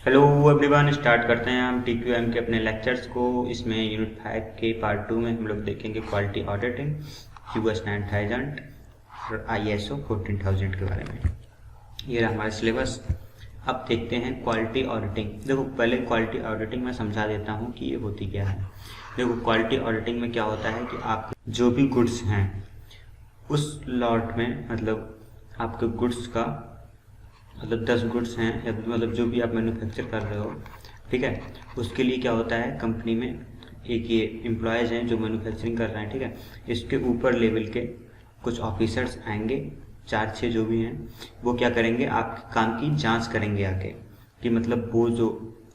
Hello everyone, start करते हैं हम TQM के अपने लेक्चर्स को। इसमें यूनिट 5 के पार्ट 2 में हम लोग देखेंगे क्वालिटी ऑडिटिंग, US 9000 और ISO 14000 के बारे में। ये रहा हमारा सिलेबस। अब देखते हैं क्वालिटी ऑडिटिंग। देखो, पहले क्वालिटी ऑडिटिंग में समझा देता हूँ कि ये होती क्या है। देखो, क्वालिटी ऑडिटिंग में क्या होता है कि आप जो भी गुड्स हैं उस लॉट में, मतलब आपके गुड्स का मतलब 10 गुड्स हैं या मतलब जो भी आप मैन्युफैक्चर कर रहे हो, ठीक है, उसके लिए क्या होता है, कंपनी में एक ये एम्प्लॉयज़ हैं जो मैन्युफैक्चरिंग कर रहे हैं, ठीक है। इसके ऊपर लेवल के कुछ ऑफिसर्स आएंगे, 4-6 जो भी हैं, वो क्या करेंगे, आपके काम की जांच करेंगे आके कि मतलब वो जो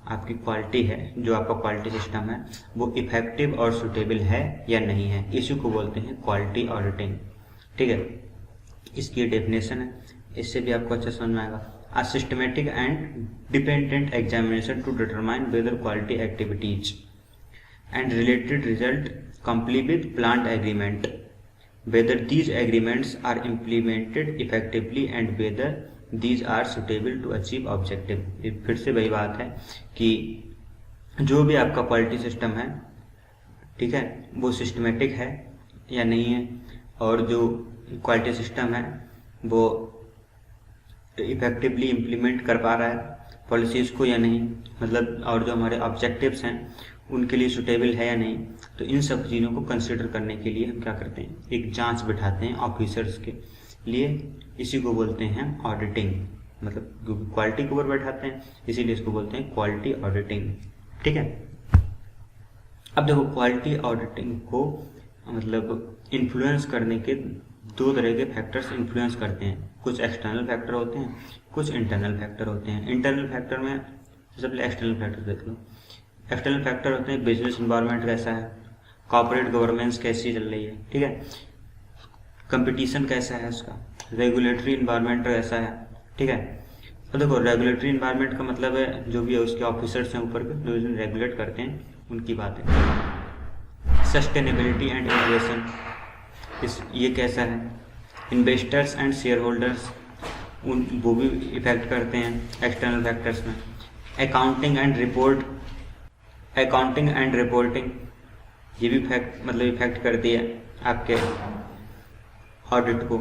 आपकी क्वालिटी है, जो आपका क्वालिटी सिस्टम है, वो इफेक्टिव और सुटेबल है या नहीं है। इसी को बोलते हैं क्वालिटी ऑडिटिंग, ठीक है। इसकी डेफिनेशन है, इससे भी आपको अच्छा समझ में आएगा। A systematic and dependent examination to determine whether quality activities and related result comply with plant agreement, whether these agreements are implemented effectively and whether these are suitable to achieve objective। फिर से वही बात है कि जो भी आपका quality system है, ठीक है, वो सिस्टमेटिक है या नहीं है, और जो क्वालिटी सिस्टम है वो इफेक्टिवली इम्प्लीमेंट कर पा रहा है पॉलिसीज़ को या नहीं, मतलब और जो हमारे ऑब्जेक्टिव्स हैं उनके लिए सूटेबल है या नहीं। तो इन सब चीज़ों को कंसिडर करने के लिए हम क्या करते हैं, एक जांच बिठाते हैं ऑफिसर्स के लिए। इसी को बोलते हैं ऑडिटिंग, मतलब क्वालिटी के ऊपर बैठाते हैं, इसीलिए इसको बोलते हैं क्वालिटी ऑडिटिंग, ठीक है। अब देखो, क्वालिटी ऑडिटिंग को मतलब इन्फ्लुएंस करने के 2 तरह के फैक्टर्स इन्फ्लुएंस करते हैं। कुछ एक्सटर्नल फैक्टर होते हैं, कुछ इंटरनल फैक्टर होते हैं। इंटरनल फैक्टर में सबसे पहले एक्सटर्नल फैक्टर देख लो। एक्सटर्नल फैक्टर होते हैं बिजनेस इन्वायरमेंट कैसा है, कॉर्पोरेट गवर्नेंस कैसी चल रही है, ठीक है, कंपटीशन कैसा है उसका, रेगुलेटरी इन्वायरमेंट कैसा है, ठीक है। तो देखो, रेगुलेटरी इन्वायरमेंट का मतलब है जो भी है उसके ऑफिसर्स हैं ऊपर के, जो रेगुलेट करते हैं, उनकी बात है। सस्टेनेबिलिटी एंड इनोवेशन, ये कैसा है। इन्वेस्टर्स एंड शेयर होल्डर्स, वो भी इफेक्ट करते हैं एक्सटर्नल फैक्टर्स में। अकाउंटिंग एंड रिपोर्टिंग, ये भी इफेक्ट करती है आपके ऑडिट को।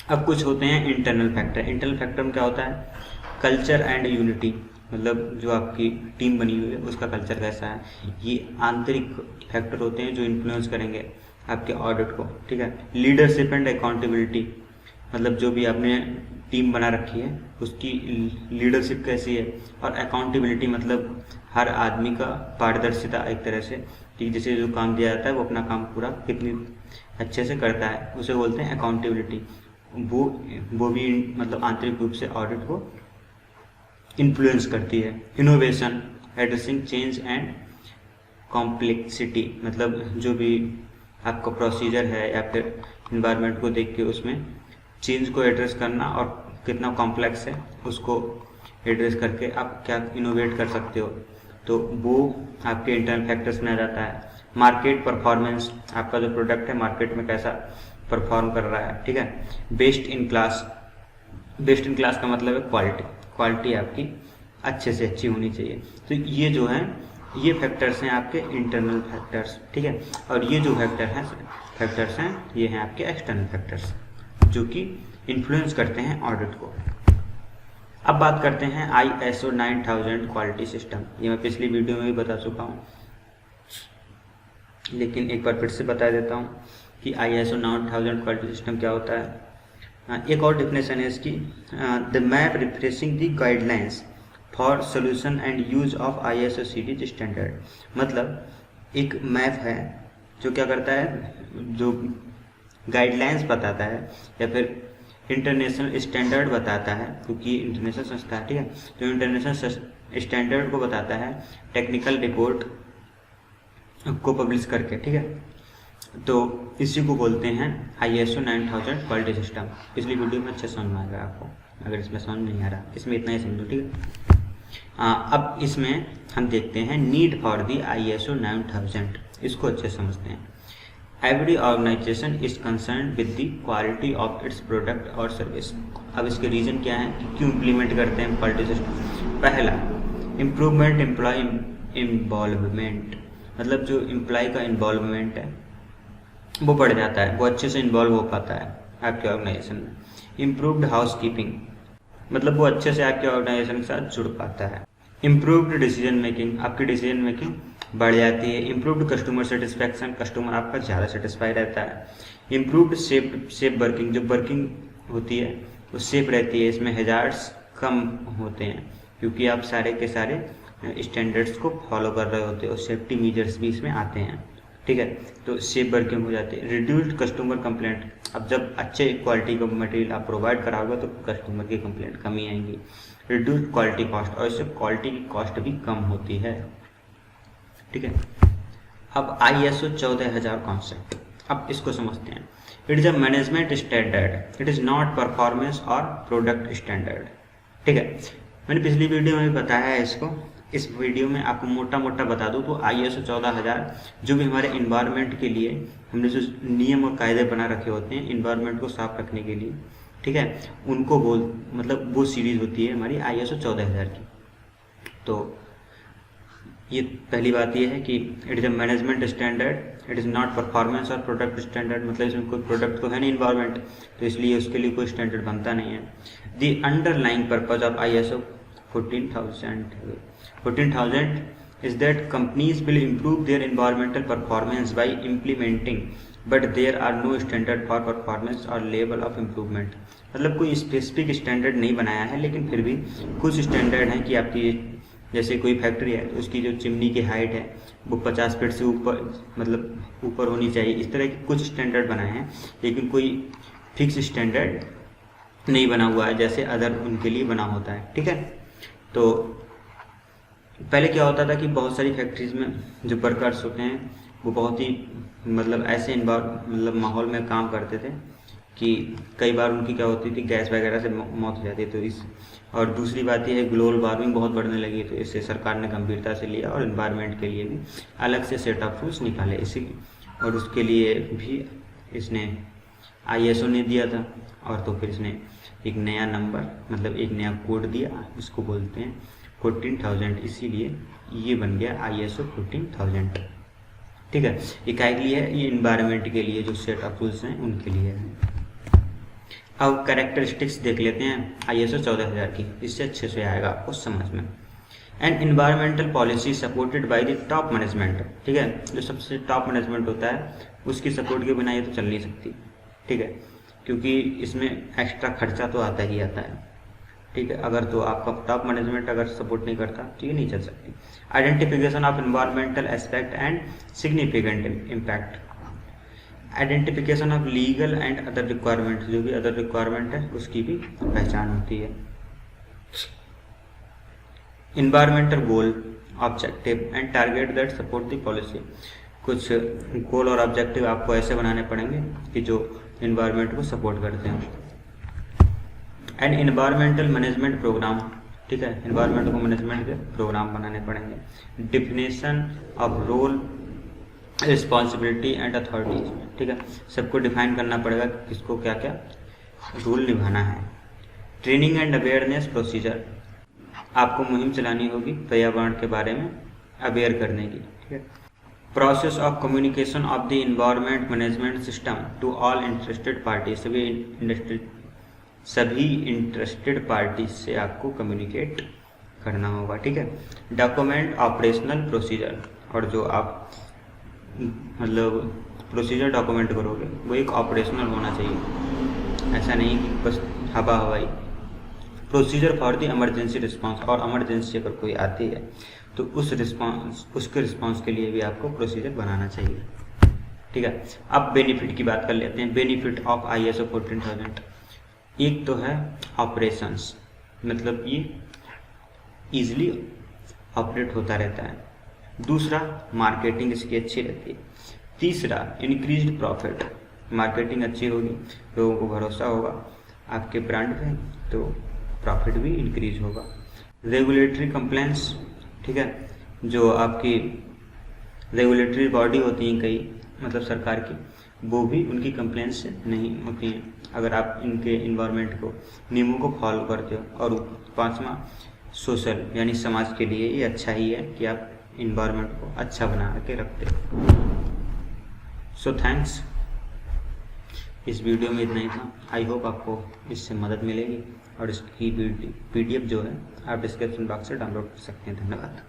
अब कुछ होते हैं इंटरनल फैक्टर। इंटरनल फैक्टर में क्या होता है, कल्चर एंड यूनिटी, मतलब जो आपकी टीम बनी हुई है उसका कल्चर कैसा है। ये आंतरिक फैक्टर होते हैं जो इन्फ्लुएंस करेंगे आपके ऑडिट को, ठीक है। लीडरशिप एंड अकाउंटेबिलिटी, मतलब जो भी आपने टीम बना रखी है उसकी लीडरशिप कैसी है। और अकाउंटेबिलिटी मतलब हर आदमी का पारदर्शिता, एक तरह से कि जैसे जो काम दिया जाता है वो अपना काम पूरा कितनी अच्छे से करता है, उसे बोलते हैं अकाउंटेबिलिटी। वो भी मतलब आंतरिक रूप से ऑडिट को इन्फ्लुएंस करती है। Innovation, addressing change and complexity, मतलब जो भी आपका प्रोसीजर है या फिर इन्वायरमेंट को देख के उसमें चेंज को एड्रेस करना, और कितना कॉम्प्लेक्स है उसको एड्रेस करके आप क्या इनोवेट कर सकते हो, तो वो आपके इंटरनल फैक्टर्स में आ जाता है। मार्केट परफॉर्मेंस, आपका जो प्रोडक्ट है मार्केट में कैसा परफॉर्म कर रहा है, ठीक है। बेस्ट इन क्लास का मतलब है क्वालिटी आपकी अच्छे से अच्छी होनी चाहिए। तो ये जो है, ये फैक्टर्स हैं आपके इंटरनल फैक्टर्स, ठीक है। और ये जो फैक्टर्स हैं ये हैं आपके एक्सटर्नल फैक्टर्स जो कि इन्फ्लुएंस करते हैं ऑडिट को। अब बात करते हैं ISO 9000 क्वालिटी सिस्टम। ये मैं पिछली वीडियो में भी बता चुका हूँ, लेकिन एक बार फिर से बता देता हूँ कि ISO 9000 क्वालिटी सिस्टम क्या होता है। एक और डेफिनेशन है इसकी, the map refreshing the guidelines for solution and use of ISO series standard. मतलब एक मैप है जो क्या करता है, जो गाइडलाइंस बताता है या फिर इंटरनेशनल स्टैंडर्ड बताता है, क्योंकि इंटरनेशनल संस्था है, ठीक है, तो इंटरनेशनल स्टैंडर्ड को बताता है टेक्निकल रिपोर्ट को पब्लिश करके, ठीक है। तो इसी को बोलते हैं ISO 9000 क्वालिटी सिस्टम। पिछली वीडियो में अच्छे समझ में आएगा आपको, अगर इसमें समझ नहीं आ रहा, इसमें इतना ही समझो, ठीक है। अब इसमें हम देखते हैं नीड फॉर दी ISO 9000, इसको अच्छे समझते हैं। Every organisation is concern with the quality of its product और सर्विस। अब इसके रीज़न क्या है कि क्यों इम्प्लीमेंट करते हैं क्वालिटी सिस्टम। पहला, इम्प्रूवमेंट एम्प्लॉय इन्वॉल्वमेंट, मतलब जो एम्प्लॉय का इन्वॉल्वमेंट है वो बढ़ जाता है, वो अच्छे से इन्वॉल्व हो पाता है आपके ऑर्गेनाइजेशन में। इम्प्रूव्ड हाउस कीपिंग, मतलब वो अच्छे से आपके ऑर्गेनाइजेशन के साथ जुड़ पाता है। इम्प्रूव्ड डिसीजन मेकिंग, आपकी डिसीजन मेकिंग बढ़ जाती है। इम्प्रूव्ड कस्टमर सेटिस्फैक्शन, कस्टमर आपका ज़्यादा सेटिस्फाई रहता है। इम्प्रूव्ड सेफ वर्किंग, जो वर्किंग होती है वो सेफ रहती है, इसमें हैजार्ड्स कम होते हैं क्योंकि आप सारे के सारे स्टैंडर्ड्स को फॉलो कर रहे होते हो, सेफ्टी मेजर्स भी इसमें आते हैं, ठीक है। तो सेफ वर्किंग हो जाती है। रिड्यूस्ड कस्टमर कंप्लेंट, अब जब अच्छे क्वालिटी का मटेरियल आप प्रोवाइड कराओगे तो कस्टमर की कंप्लेंट कमी आएंगी। रिड्यूस्ड क्वालिटी कॉस्ट, और इससे क्वालिटी की कॉस्ट भी कम होती है, ठीक है। अब ISO 14000 कॉन्सेप्ट, अब इसको समझते हैं। It is a management standard, it is not performance और प्रोडक्ट स्टैंडर्ड, ठीक है। मैंने पिछली वीडियो में भी बताया है इसको, इस वीडियो में आपको मोटा मोटा बता दूं तो ISO 14000 जो भी हमारे इन्वायरमेंट के लिए हमने जो नियम और कायदे बना रखे होते हैं इन्वायरमेंट को साफ रखने के लिए, ठीक है, उनको मतलब वो सीरीज होती है हमारी ISO 14000 की। तो ये पहली बात ये है कि it is a management standard, it is not performance और प्रोडक्ट स्टैंडर्ड, मतलब इसमें कोई प्रोडक्ट तो है नहीं इन्वायरमेंट, तो इसलिए उसके लिए कोई स्टैंडर्ड बनता नहीं है। The underlying purpose of ISO 14000 is that companies will improve their environmental performance by implementing, but there are no standard for performance or level of improvement, मतलब कोई स्पेसिफिक स्टैंडर्ड नहीं बनाया है, लेकिन फिर भी कुछ स्टैंडर्ड हैं कि आपकी जैसे कोई फैक्ट्री है तो उसकी जो चिमनी की हाइट है वो 50 फीट से ऊपर, मतलब ऊपर होनी चाहिए, इस तरह के कुछ स्टैंडर्ड बनाए हैं, लेकिन कोई फिक्स स्टैंडर्ड नहीं बना हुआ है जैसे अदर उनके लिए बना होता है, ठीक है। तो पहले क्या होता था कि बहुत सारी फैक्ट्रीज में जो वर्कर्स होते हैं वो बहुत ही मतलब ऐसे मतलब माहौल में काम करते थे कि कई बार उनकी क्या होती थी, गैस वगैरह से मौत हो जाती है। तो इस और दूसरी बात यह है ग्लोबल वार्मिंग बहुत बढ़ने लगी, तो इससे सरकार ने गंभीरता से लिया और एनवायरनमेंट के लिए भी अलग से सेट ऑफ रूल्स निकाले इसी, और उसके लिए भी इसने ISO ने दिया था, और तो फिर इसने एक नया नंबर मतलब एक नया कोड दिया, इसको बोलते हैं 14000, इसीलिए ये बन गया ISO 14000, ठीक है। ये काय के लिए है, ये इन्वायरमेंट के लिए जो सेट ऑफ रूल्स हैं उनके लिए है। अब कैरेक्टरिस्टिक्स देख लेते हैं ISO 14000 की, इससे अच्छे से आएगा आपको समझ में। And environmental policy supported by the top management, ठीक है, जो सबसे टॉप मैनेजमेंट होता है उसकी सपोर्ट के बिना ये तो चल नहीं सकती, ठीक है, क्योंकि इसमें एक्स्ट्रा खर्चा तो आता ही आता है, ठीक है। अगर तो आपका टॉप मैनेजमेंट अगर सपोर्ट नहीं करता तो ये नहीं चल सकती। Identification of environmental aspect and significant impact, identification of legal and other requirement, जो भी अदर रिक्वायरमेंट है उसकी भी पहचान होती है। Environmental goal, objective and target that support the policy, कुछ गोल और ऑब्जेक्टिव आपको ऐसे बनाने पड़ेंगे कि जो इन्वायरमेंट को सपोर्ट करते हैं। एंड इन्वायरमेंटल मैनेजमेंट प्रोग्राम, ठीक है, इन्वायरमेंट को मैनेजमेंट के प्रोग्राम बनाने पड़ेंगे। Definition of role, responsibility and authorities, ठीक है, सबको डिफाइन करना पड़ेगा किसको क्या क्या रोल निभाना है। ट्रेनिंग एंड अवेयरनेस प्रोसीजर, आपको मुहिम चलानी होगी पर्यावरण के बारे में अवेयर करने की, ठीक है। Process of communication of the environment management system to all interested party, सभी इंटरेस्टेड पार्टी से आपको कम्युनिकेट करना होगा, ठीक है। डॉक्यूमेंट ऑपरेशनल प्रोसीजर, और जो आप मतलब प्रोसीजर डॉक्यूमेंट करोगे वो एक ऑपरेशनल होना चाहिए, ऐसा नहीं कि बस हवाई। Procedure for the emergency response, और इमरजेंसी अगर कोई आती है तो उसके रिस्पांस के लिए भी आपको प्रोसीजर बनाना चाहिए, ठीक है। अब बेनिफिट की बात कर लेते हैं। बेनिफिट ऑफ ISO 14000, एक तो है ऑपरेशंस, मतलब ये ईजिली ऑपरेट होता रहता है। दूसरा, मार्केटिंग इसकी अच्छी रहती है। तीसरा, इंक्रीज्ड प्रॉफिट, मार्केटिंग अच्छी होगी, लोगों को भरोसा होगा आपके ब्रांड पे, तो प्रॉफिट भी इंक्रीज होगा। रेगुलेटरी कंप्लेंट्स, ठीक है, जो आपकी रेगुलेटरी बॉडी होती हैं कई मतलब सरकार की, वो भी उनकी कंप्लेंट्स नहीं होती हैं अगर आप इनके इन्वायरमेंट को नियमों को फॉलो करते हो। और पांचवा, सोशल यानी समाज के लिए ये अच्छा ही है कि आप इन्वायरमेंट को अच्छा बना के रखते हो। सो थैंक्स, इस वीडियो में इतना ही था। आई होप आपको इससे मदद मिलेगी और इसकी PDF जो है आप डिस्क्रिप्शन बॉक्स से डाउनलोड कर सकते हैं। धन्यवाद।